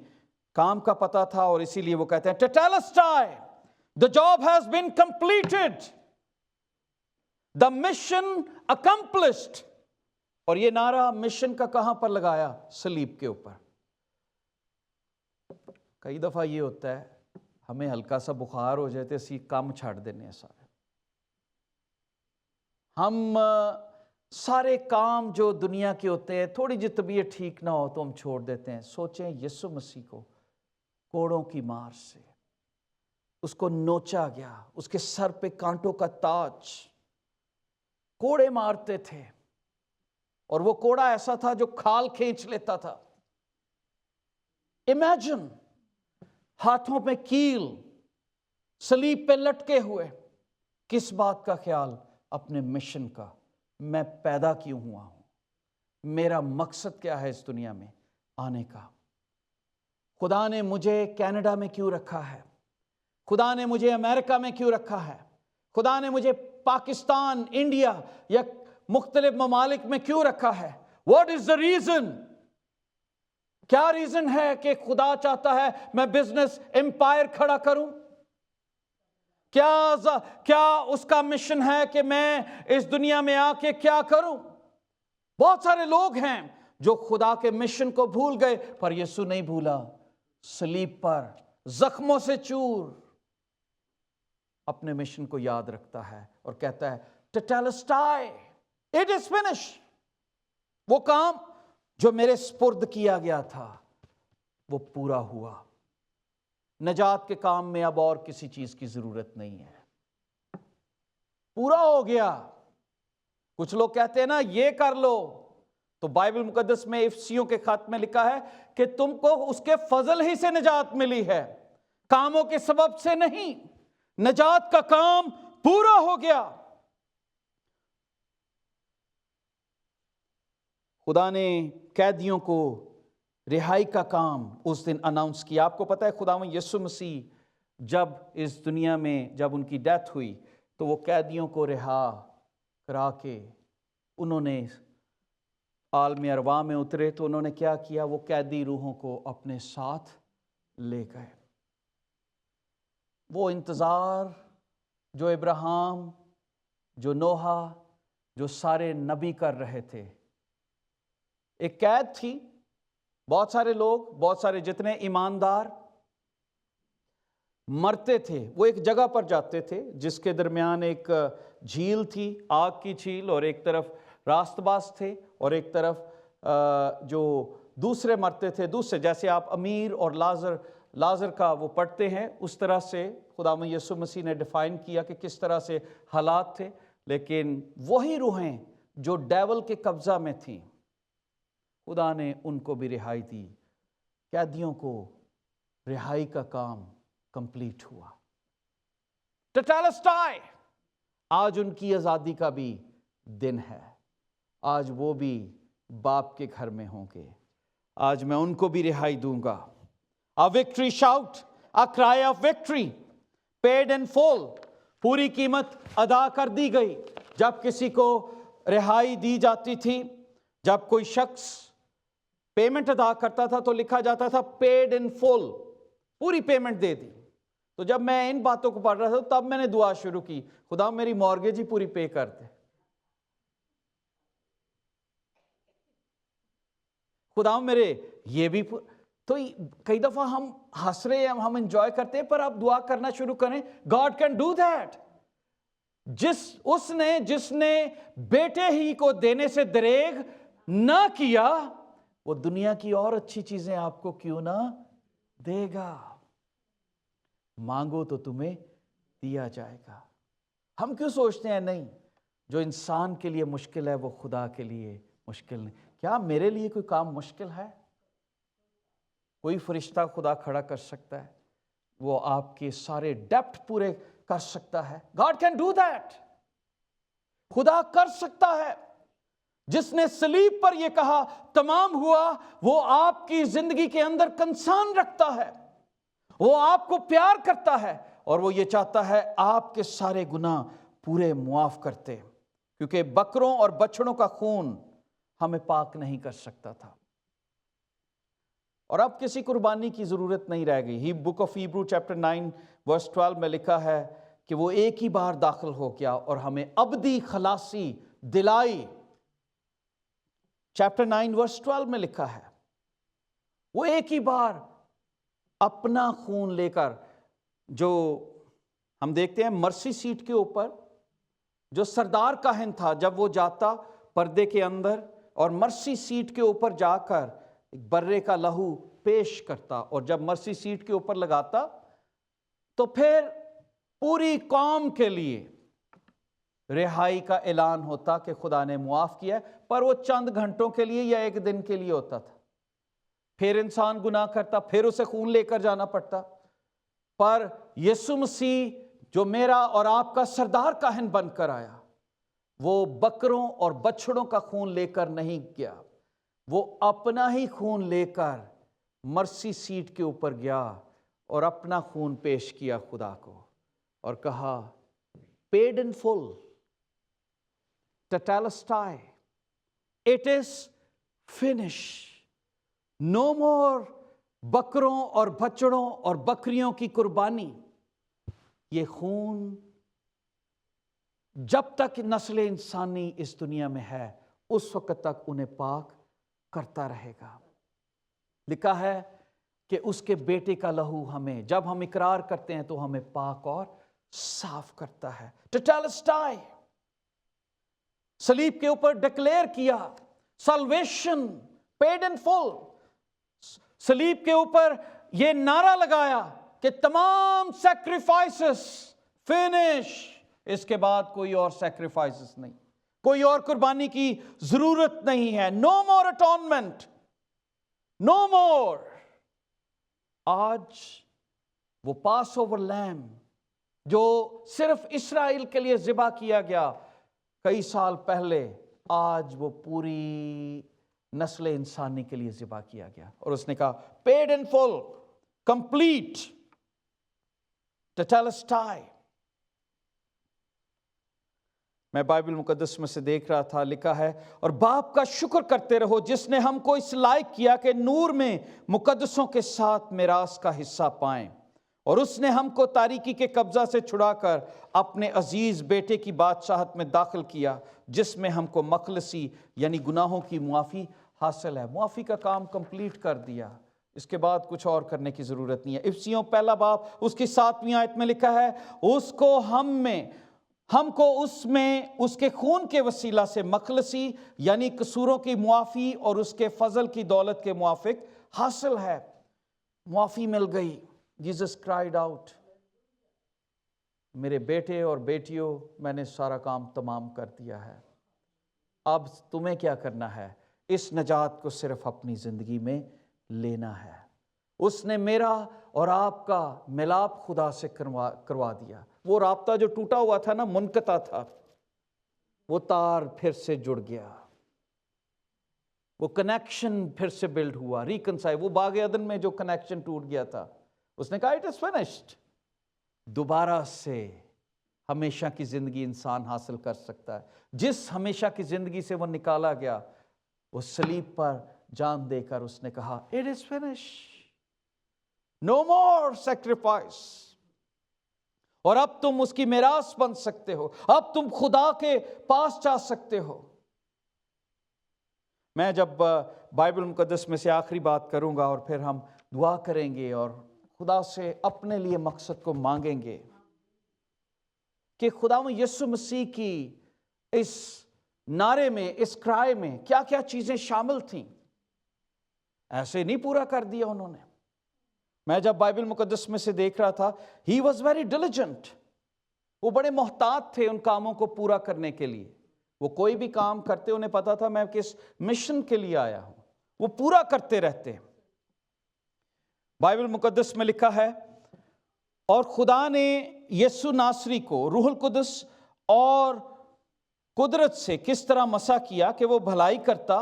Speaker 1: کام کا پتہ تھا اور اسی لیے وہ کہتے ہیں ٹیٹیلسٹائی، the job has been completed, the mission accomplished. اور یہ نعرہ مشن کا کہاں پر لگایا؟ صلیب کے اوپر. کئی دفعہ یہ ہوتا ہے ہمیں ہلکا سا بخار ہو جاتے اسی کام چھاڑ دینے ہیں سارے. ہم سارے کام جو دنیا کے ہوتے ہیں تھوڑی جی طبیعت ٹھیک نہ ہو تو ہم چھوڑ دیتے ہیں. سوچیں یسوع مسیح کو کوڑوں کی مار سے اس کو نوچا گیا، اس کے سر پہ کانٹوں کا تاج، کوڑے مارتے تھے، اور وہ کوڑا ایسا تھا جو کھال کھینچ لیتا تھا۔ امیجن، ہاتھوں پہ کیل، صلیب پہ لٹکے ہوئے، کس بات کا خیال؟ اپنے مشن کا، میں پیدا کیوں ہوا ہوں، میرا مقصد کیا ہے اس دنیا میں آنے کا، خدا نے مجھے کینیڈا میں کیوں رکھا ہے، خدا نے مجھے امریکہ میں کیوں رکھا ہے، خدا نے مجھے پاکستان، انڈیا یا مختلف ممالک میں کیوں رکھا ہے؟ What is the reason? کیا ریزن ہے کہ خدا چاہتا ہے میں بزنس امپائر کھڑا کروں؟ کیا اس کا مشن ہے کہ میں اس دنیا میں آ کے کیا کروں؟ بہت سارے لوگ ہیں جو خدا کے مشن کو بھول گئے، پر یسوع نہیں بھولا، صلیب پر زخموں سے چور اپنے مشن کو یاد رکھتا ہے اور کہتا ہے ٹیٹیلسٹائی، اٹ از فنش، وہ کام جو میرے سپرد کیا گیا تھا وہ پورا ہوا، نجات کے کام میں اب اور کسی چیز کی ضرورت نہیں ہے، پورا ہو گیا۔ کچھ لوگ کہتے ہیں نا یہ کر لو، تو بائبل مقدس میں افسیوں کے خط میں لکھا ہے کہ تم کو اس کے فضل ہی سے نجات ملی ہے، کاموں کے سبب سے نہیں، نجات کا کام پورا ہو گیا۔ خدا نے قیدیوں کو رہائی کا کام اس دن اناؤنس کیا۔ آپ کو پتہ ہے خداوند یسوع مسیح جب اس دنیا میں جب ان کی ڈیتھ ہوئی تو وہ قیدیوں کو رہا کرا کے انہوں نے عالم ارواح میں اترے، تو انہوں نے کیا کیا؟ وہ قیدی روحوں کو اپنے ساتھ لے گئے۔ وہ انتظار جو ابراہیم، جو نوح، جو سارے نبی کر رہے تھے، ایک قید تھی، بہت سارے لوگ، بہت سارے جتنے ایماندار مرتے تھے وہ ایک جگہ پر جاتے تھے جس کے درمیان ایک جھیل تھی، آگ کی جھیل، اور ایک طرف راست باز تھے اور ایک طرف جو دوسرے مرتے تھے دوسرے، جیسے آپ امیر اور لازر کا وہ پڑھتے ہیں، اس طرح سے خداوند یسوع مسیح نے ڈیفائن کیا کہ کس طرح سے حالات تھے۔ لیکن وہی روحیں جو ڈیول کے قبضہ میں تھیں، خدا نے ان کو بھی رہائی دی، قیدیوں کو رہائی کا کام کمپلیٹ ہوا۔ ٹیٹیلسٹائی، آج ان کی آزادی کا بھی دن ہے، آج وہ بھی باپ کے گھر میں ہوں گے، آج میں ان کو بھی رہائی دوں گا۔ A victory shout, a cry of victory, paid in full، پوری قیمت ادا کر دی گئی۔ جب کسی کو رہائی دی جاتی تھی، جب کوئی شخص پیمنٹ ادا کرتا تھا تو لکھا جاتا تھا پیڈ ان فل، پوری پیمنٹ دے دی۔ تو جب میں ان باتوں کو پڑھ رہا تھا تب میں نے دعا شروع کی، خدا میری مورگیج ہی پوری پے کر دے، خدا میرے یہ بھی تو کئی دفعہ ہم ہنس رہے ہیں، ہم انجوائے کرتے ہیں، پر آپ دعا کرنا شروع کریں، گاڈ کین ڈو دیٹ۔ جس نے بیٹے ہی کو دینے سے دریغ نہ کیا، وہ دنیا کی اور اچھی چیزیں آپ کو کیوں نہ دے گا؟ مانگو تو تمہیں دیا جائے گا۔ ہم کیوں سوچتے ہیں نہیں، جو انسان کے لیے مشکل ہے وہ خدا کے لیے مشکل نہیں؟ کیا میرے لیے کوئی کام مشکل ہے؟ کوئی فرشتہ خدا کھڑا کر سکتا ہے، وہ آپ کے سارے ڈیپتھ پورے کر سکتا ہے۔ گاڈ کین ڈو دیٹ، خدا کر سکتا ہے۔ جس نے صلیب پر یہ کہا تمام ہوا، وہ آپ کی زندگی کے اندر کنسرن رکھتا ہے، وہ آپ کو پیار کرتا ہے، اور وہ یہ چاہتا ہے آپ کے سارے گناہ پورے معاف کرتے، کیونکہ بکروں اور بچڑوں کا خون ہمیں پاک نہیں کر سکتا تھا، اور اب کسی قربانی کی ضرورت نہیں رہ گئی۔ بک آف ہیبرو چیپٹر 9 ورس 12 میں لکھا ہے کہ وہ ایک ہی بار داخل ہو گیا اور ہمیں ابدی خلاصی دلائی۔ چیپٹر 9 ورس 12 میں لکھا ہے وہ ایک ہی بار اپنا خون لے کر، جو ہم دیکھتے ہیں مرسی سیٹ کے اوپر جو سردار کاہن تھا، جب وہ جاتا پردے کے اندر اور مرسی سیٹ کے اوپر جا کر ایک برے کا لہو پیش کرتا، اور جب مرسی سیٹ کے اوپر لگاتا تو پھر پوری قوم کے لیے رہائی کا اعلان ہوتا کہ خدا نے معاف کیا ہے، پر وہ چند گھنٹوں کے لیے یا ایک دن کے لیے ہوتا تھا. پھر انسان گناہ کرتا، پھر اسے خون لے کر جانا پڑتا. پر یسوع مسیح جو میرا اور آپ کا سردار کاہن بن کر آیا، وہ بکروں اور بچڑوں کا خون لے کر نہیں گیا، وہ اپنا ہی خون لے کر مرسی سیٹ کے اوپر گیا اور اپنا خون پیش کیا خدا کو اور کہا paid in full, tetelestai, it is finished. No more بکروں اور بچڑوں اور بکریوں کی قربانی. یہ خون جب تک نسل انسانی اس دنیا میں ہے اس وقت تک انہیں پاک کرتا رہے گا. لکھا ہے کہ اس کے بیٹے کا لہو ہمیں جب ہم اقرار کرتے ہیں تو ہمیں پاک اور صاف کرتا ہے. ٹٹالسٹائی صلیب کے اوپر ڈکلیئر کیا سلویشن پیڈ ان فل. صلیب کے اوپر یہ نعرہ لگایا کہ تمام سیکریفائسز فنش. اس کے بعد کوئی اور سیکریفائسز نہیں، کوئی اور قربانی کی ضرورت نہیں ہے. نو مور اٹونمنٹ، نو مور. آج وہ پاس اوور لیمب جو صرف اسرائیل کے لیے ذبح کیا گیا کئی سال پہلے، آج وہ پوری نسل انسانی کے لیے ذبح کیا گیا. اور اس نے کہا پیڈ ان فل، کمپلیٹ، ٹٹالسٹائی. میں بائبل مقدس میں سے دیکھ رہا تھا، لکھا ہے اور باپ کا شکر کرتے رہو جس نے ہم کو اس لائق کیا کہ نور میں مقدسوں کے ساتھ میراث کا حصہ پائیں، اور اس نے ہم کو تاریکی کے قبضہ سے چھڑا کر اپنے عزیز بیٹے کی بادشاہت میں داخل کیا جس میں ہم کو مخلصی یعنی گناہوں کی معافی حاصل ہے. معافی کا کام کمپلیٹ کر دیا، اس کے بعد کچھ اور کرنے کی ضرورت نہیں ہے. افسیوں پہلا باب اس کی 7ویں آیت میں لکھا ہے اس کو ہم کو اس میں اس کے خون کے وسیلہ سے مخلصی یعنی قصوروں کی معافی اور اس کے فضل کی دولت کے موافق حاصل ہے. معافی مل گئی. جیسس کرائیڈ آؤٹ، میرے بیٹے اور بیٹیوں میں نے سارا کام تمام کر دیا ہے، اب تمہیں کیا کرنا ہے؟ اس نجات کو صرف اپنی زندگی میں لینا ہے. اس نے میرا اور آپ کا ملاپ خدا سے کروا دیا. وہ رابطہ جو ٹوٹا ہوا تھا نا، منقطع تھا، وہ تار پھر سے جڑ گیا، وہ کنیکشن پھر سے بلڈ ہوا، ریکنسائی. وہ باغ عدن میں جو کنیکشن ٹوٹ گیا تھا، اس نے کہا اٹ از فنشڈ. دوبارہ سے ہمیشہ کی زندگی انسان حاصل کر سکتا ہے. جس ہمیشہ کی زندگی سے وہ نکالا گیا، وہ صلیب پر جان دے کر اس نے کہا it is finished, no more sacrifice. اور اب تم اس کی میراث بن سکتے ہو، اب تم خدا کے پاس جا سکتے ہو. میں جب بائبل مقدس میں سے آخری بات کروں گا اور پھر ہم دعا کریں گے اور خدا سے اپنے لیے مقصد کو مانگیں گے کہ خداوند یسوع مسیح کی اس نعرے میں، اس کرائے میں کیا کیا چیزیں شامل تھیں. ایسے نہیں پورا کر دیا انہوں نے. میں جب بائبل مقدس میں سے دیکھ رہا تھا، ہی واز ویری ڈیلیجنٹ. وہ بڑے محتاط تھے ان کاموں کو پورا کرنے کے لیے. وہ کوئی بھی کام کرتے انہیں پتا تھا میں کس مشن کے لیے آیا ہوں، وہ پورا کرتے رہتے. بائبل مقدس میں لکھا ہے اور خدا نے یسوع ناصری کو روح القدس اور قدرت سے کس طرح مسح کیا کہ وہ بھلائی کرتا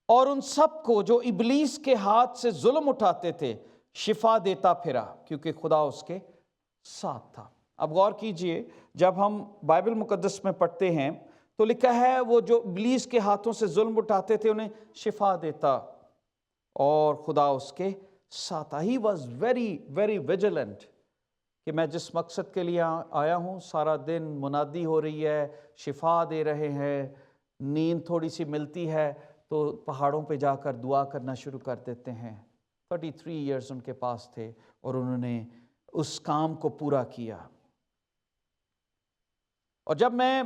Speaker 1: اور ان سب کو جو ابلیس کے ہاتھ سے ظلم اٹھاتے تھے شفا دیتا پھرا، کیونکہ خدا اس کے ساتھ تھا. اب غور کیجئے، جب ہم بائبل مقدس میں پڑھتے ہیں تو لکھا ہے وہ جو ابلیس کے ہاتھوں سے ظلم اٹھاتے تھے انہیں شفا دیتا اور خدا اس کے ساتھ. He was very very vigilant کہ میں جس مقصد کے لیے آیا ہوں، سارا دن منادی ہو رہی ہے، شفا دے رہے ہیں، نیند تھوڑی سی ملتی ہے تو پہاڑوں پہ جا کر دعا کرنا شروع کر دیتے ہیں. 33 ایئرز ان کے پاس تھے اور انہوں نے اس کام کو پورا کیا. اور جب میں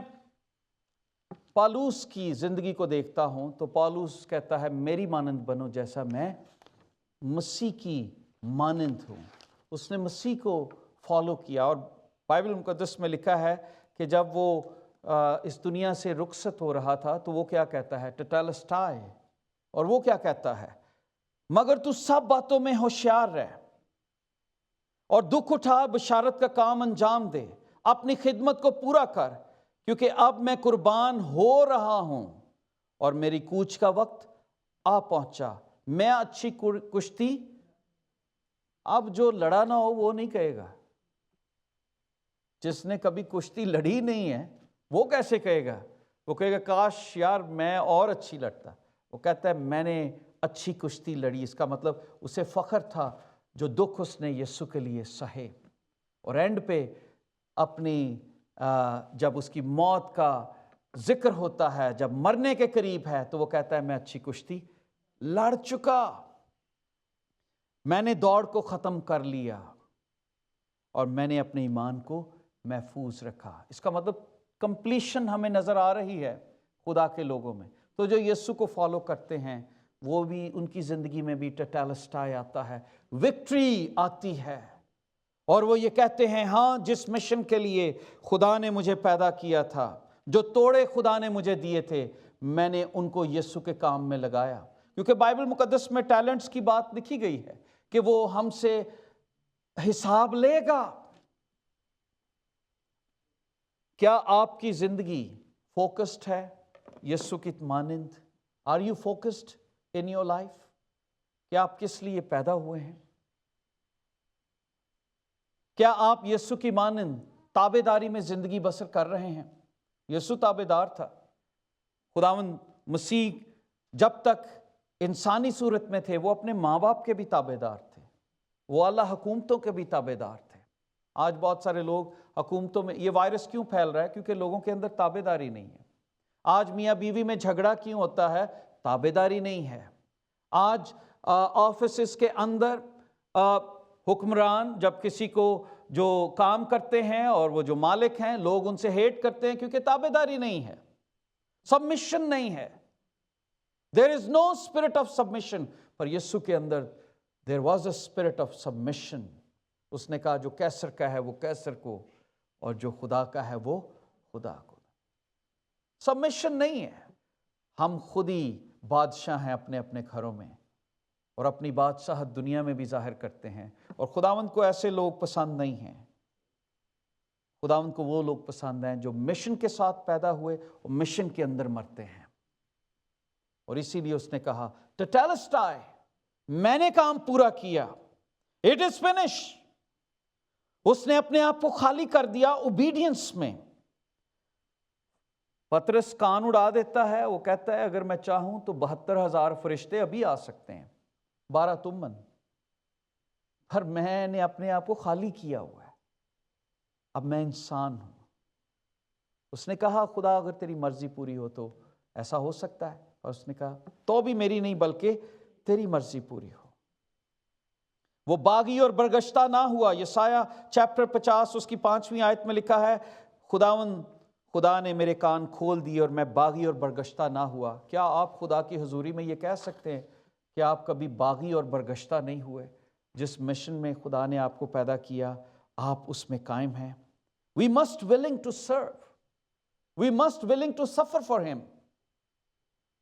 Speaker 1: پالوس کی زندگی کو دیکھتا ہوں تو پالوس کہتا ہے میری مانند بنو جیسا میں مسیح کی مانند ہوں. اس نے مسیح کو فالو کیا. اور بائبل مقدس میں لکھا ہے کہ جب وہ اس دنیا سے رخصت ہو رہا تھا تو وہ کیا کہتا ہے؟ ٹیٹیلسٹائے. اور وہ کیا کہتا ہے؟ مگر تو سب باتوں میں ہوشیار رہ اور دکھ اٹھا، بشارت کا کام انجام دے، اپنی خدمت کو پورا کر، کیونکہ اب میں قربان ہو رہا ہوں اور میری کوچ کا وقت آ پہنچا. میں اچھی کشتی، اب جو لڑا نہ ہو وہ نہیں کہے گا. جس نے کبھی کشتی لڑی نہیں ہے وہ کیسے کہے گا؟ وہ کہے گا کاش یار میں اور اچھی لڑتا. وہ کہتا ہے میں نے اچھی کشتی لڑی. اس کا مطلب اسے فخر تھا جو دکھ اس نے یسوع کے لیے سہے. اور اینڈ پہ اپنی جب اس کی موت کا ذکر ہوتا ہے، جب مرنے کے قریب ہے، تو وہ کہتا ہے میں اچھی کشتی لڑ چکا، میں نے دوڑ کو ختم کر لیا اور میں نے اپنے ایمان کو محفوظ رکھا. اس کا مطلب کمپلیشن ہمیں نظر آ رہی ہے خدا کے لوگوں میں. تو جو یسوع کو فالو کرتے ہیں وہ بھی، ان کی زندگی میں بھی ٹیٹیلسٹائی آتا ہے، وکٹری آتی ہے. اور وہ یہ کہتے ہیں ہاں جس مشن کے لیے خدا نے مجھے پیدا کیا تھا، جو توڑے خدا نے مجھے دیے تھے، میں نے ان کو یسوع کے کام میں لگایا. کیونکہ بائبل مقدس میں ٹیلنٹس کی بات لکھی گئی ہے کہ وہ ہم سے حساب لے گا. کیا آپ کی زندگی فوکسڈ ہے یسوع کی مانند؟ Are you focused in your life? کیا آپ کس لیے پیدا ہوئے ہیں؟ کیا آپ یسوع کی مانند تابع داری میں زندگی بسر کر رہے ہیں؟ یسوع تابع دار تھا. خداوند مسیح جب تک انسانی صورت میں تھے وہ اپنے ماں باپ کے بھی تابع دار تھے، وہ اعلیٰ حکومتوں کے بھی تابع دار تھے. آج بہت سارے لوگ حکومتوں میں، یہ وائرس کیوں پھیل رہا ہے؟ کیونکہ لوگوں کے اندر تابع داری نہیں ہے. آج میاں بیوی میں جھگڑا کیوں ہوتا ہے؟ تابع داری نہیں ہے. آج آفیسز کے اندر حکمران جب کسی کو جو کام کرتے ہیں اور وہ جو مالک ہیں، لوگ ان سے ہیٹ کرتے ہیں کیونکہ تابع داری نہیں ہے، سبمیشن نہیں ہے. There is no spirit of submission. پر یسوع کے اندر there was a spirit of submission. اس نے کہا جو کیسر کا ہے وہ کیسر کو، اور جو خدا کا ہے وہ خدا کو. سبمیشن نہیں ہے. ہم خود ہی بادشاہ ہیں اپنے اپنے گھروں میں، اور اپنی بادشاہت دنیا میں بھی ظاہر کرتے ہیں. اور خداوند کو ایسے لوگ پسند نہیں ہیں. خداوند کو وہ لوگ پسند ہیں جو مشن کے ساتھ پیدا ہوئے اور مشن کے اندر مرتے ہیں. اور اسی لیے اس نے کہا ٹیٹیلسٹائی، میں نے کام پورا کیا، اٹ از فنش. اس نے اپنے آپ کو خالی کر دیا اوبیڈینس میں. پطرس کان اڑا دیتا ہے، وہ کہتا ہے اگر میں چاہوں تو 72,000 فرشتے ابھی آ سکتے ہیں، 12 تم من، پر میں نے اپنے آپ کو خالی کیا ہوا ہے، اب میں انسان ہوں. اس نے کہا خدا اگر تیری مرضی پوری ہو تو ایسا ہو سکتا ہے. اور اس نے کہا تو بھی میری نہیں بلکہ تیری مرضی پوری ہو. وہ باغی اور برگشتہ نہ ہوا. یسایہ چیپٹر 50 اس کی 5ویں آیت میں لکھا ہے خدا نے میرے کان کھول دیے اور میں باغی اور برگشتہ نہ ہوا. کیا آپ خدا کی حضوری میں یہ کہہ سکتے ہیں کہ آپ کبھی باغی اور برگشتہ نہیں ہوئے؟ جس مشن میں خدا نے آپ کو پیدا کیا آپ اس میں قائم ہیں. We must willing to serve. We must willing to suffer for him.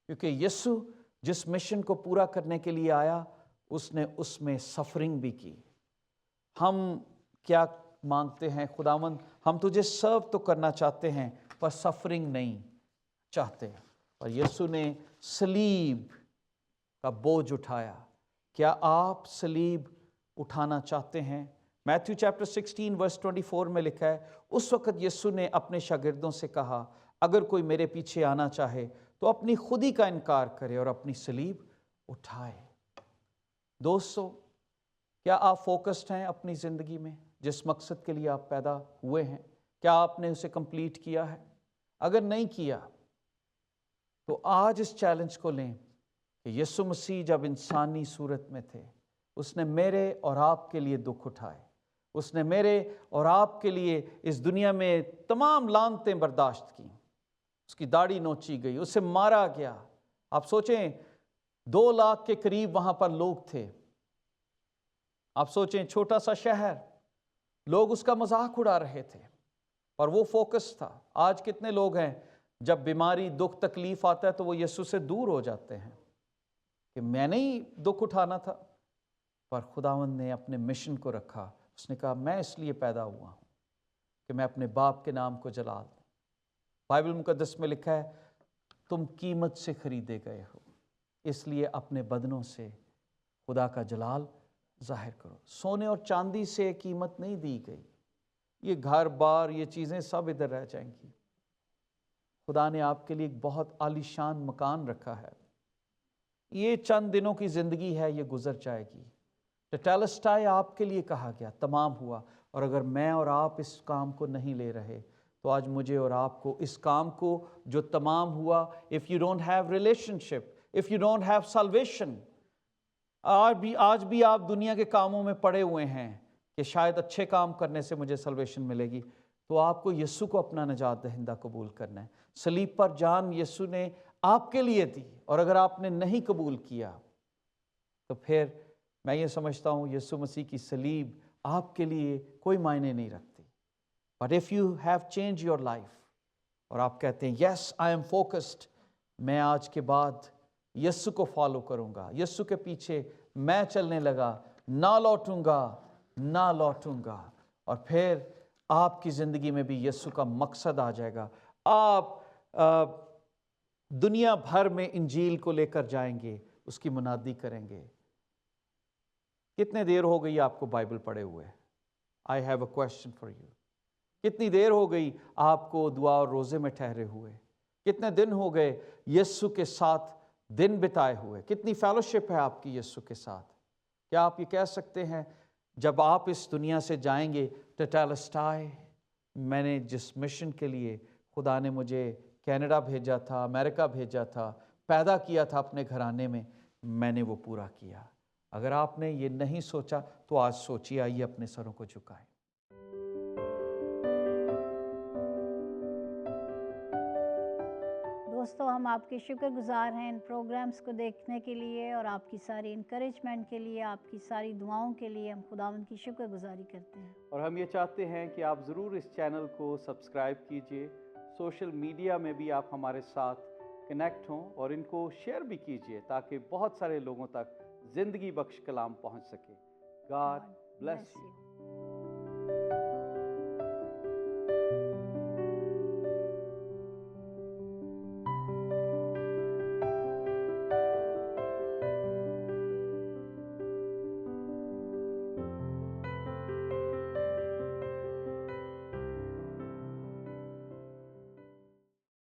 Speaker 1: کیونکہ یسوع جس مشن کو پورا کرنے کے لیے آیا اس نے اس میں سفرنگ بھی کی. ہم کیا مانگتے ہیں؟ خداوند ہم تجھے سرو تو کرنا چاہتے ہیں پر سفرنگ نہیں چاہتے. اور یسوع نے صلیب کا بوجھ اٹھایا. کیا آپ صلیب اٹھانا چاہتے ہیں؟ میتھیو چیپٹر 16 ورس 24 میں لکھا ہے اس وقت یسوع نے اپنے شاگردوں سے کہا اگر کوئی میرے پیچھے آنا چاہے تو اپنی خودی کا انکار کرے اور اپنی صلیب اٹھائے. دوستو کیا آپ فوکسڈ ہیں اپنی زندگی میں؟ جس مقصد کے لیے آپ پیدا ہوئے ہیں کیا آپ نے اسے کمپلیٹ کیا ہے؟ اگر نہیں کیا تو آج اس چیلنج کو لیں کہ یسوع مسیح جب انسانی صورت میں تھے اس نے میرے اور آپ کے لیے دکھ اٹھائے. اس نے میرے اور آپ کے لیے اس دنیا میں تمام لعنتیں برداشت کی. اس کی داڑھی نوچی گئی، اسے مارا گیا. آپ سوچیں 2 لاکھ کے قریب وہاں پر لوگ تھے. آپ سوچیں چھوٹا سا شہر، لوگ اس کا مذاق اڑا رہے تھے. اور وہ فوکس تھا. آج کتنے لوگ ہیں جب بیماری دکھ تکلیف آتا ہے تو وہ یسوع سے دور ہو جاتے ہیں کہ میں نے ہی دکھ اٹھانا تھا. پر خداوند نے اپنے مشن کو رکھا. اس نے کہا میں اس لیے پیدا ہوا ہوں کہ میں اپنے باپ کے نام کو جلال دوں. بائبل مقدس میں لکھا ہے تم قیمت سے خریدے گئے ہو، اس لیے اپنے بدنوں سے خدا کا جلال ظاہر کرو. سونے اور چاندی سے قیمت نہیں دی گئی. یہ گھر بار یہ چیزیں سب ادھر رہ جائیں گی. خدا نے آپ کے لیے ایک بہت عالیشان مکان رکھا ہے. یہ چند دنوں کی زندگی ہے، یہ گزر جائے گی. ٹیٹیلسٹائی آپ کے لیے کہا گیا، تمام ہوا. اور اگر میں اور آپ اس کام کو نہیں لے رہے تو آج مجھے اور آپ کو اس کام کو جو تمام ہوا، if you don't have relationship, if you don't have salvation، آج بھی آپ دنیا کے کاموں میں پڑے ہوئے ہیں کہ شاید اچھے کام کرنے سے مجھے سلویشن ملے گی، تو آپ کو یسوع کو اپنا نجات دہندہ قبول کرنا ہے. صلیب پر جان یسوع نے آپ کے لیے دی، اور اگر آپ نے نہیں قبول کیا تو پھر میں یہ سمجھتا ہوں یسوع مسیح کی صلیب آپ کے لیے کوئی معنی نہیں رکھتی. But if you have changed your life اور آپ کہتے ہیں yes I am focused، میں آج کے بعد یسوع کو فالو کروں گا، یسوع کے پیچھے میں چلنے لگا، نہ لوٹوں گا، اور پھر آپ کی زندگی میں بھی یسوع کا مقصد آ جائے گا. آپ دنیا بھر میں انجیل کو لے کر جائیں گے، اس کی منادی کریں گے. کتنے دیر ہو گئی آپ کو بائبل پڑھے ہوئے؟ I have a question for you. کتنی دیر ہو گئی آپ کو دعا اور روزے میں ٹھہرے ہوئے؟ کتنے دن ہو گئے یسوع کے ساتھ دن بتائے ہوئے؟ کتنی فیلوشپ ہے آپ کی یسوع کے ساتھ؟ کیا آپ یہ کہہ سکتے ہیں جب آپ اس دنیا سے جائیں گے ٹیٹیلسٹائی، میں نے جس مشن کے لیے خدا نے مجھے کینیڈا بھیجا تھا، امریکہ بھیجا تھا، پیدا کیا تھا اپنے گھرانے میں نے وہ پورا کیا؟ اگر آپ نے یہ نہیں سوچا تو آج سوچیے. آئیے اپنے سروں کو جھکائیں.
Speaker 2: دوستو، ہم آپ کے شکر گزار ہیں ان پروگرامز کو دیکھنے کے لیے، اور آپ کی ساری انکریجمنٹ کے لیے، آپ کی ساری دعاؤں کے لیے ہم خداوند کی شکر گزاری کرتے ہیں.
Speaker 1: اور ہم یہ چاہتے ہیں کہ آپ ضرور اس چینل کو سبسکرائب کیجئے. سوشل میڈیا میں بھی آپ ہمارے ساتھ کنیکٹ ہوں اور ان کو شیئر بھی کیجئے تاکہ بہت سارے لوگوں تک زندگی بخش کلام پہنچ سکے. God bless you.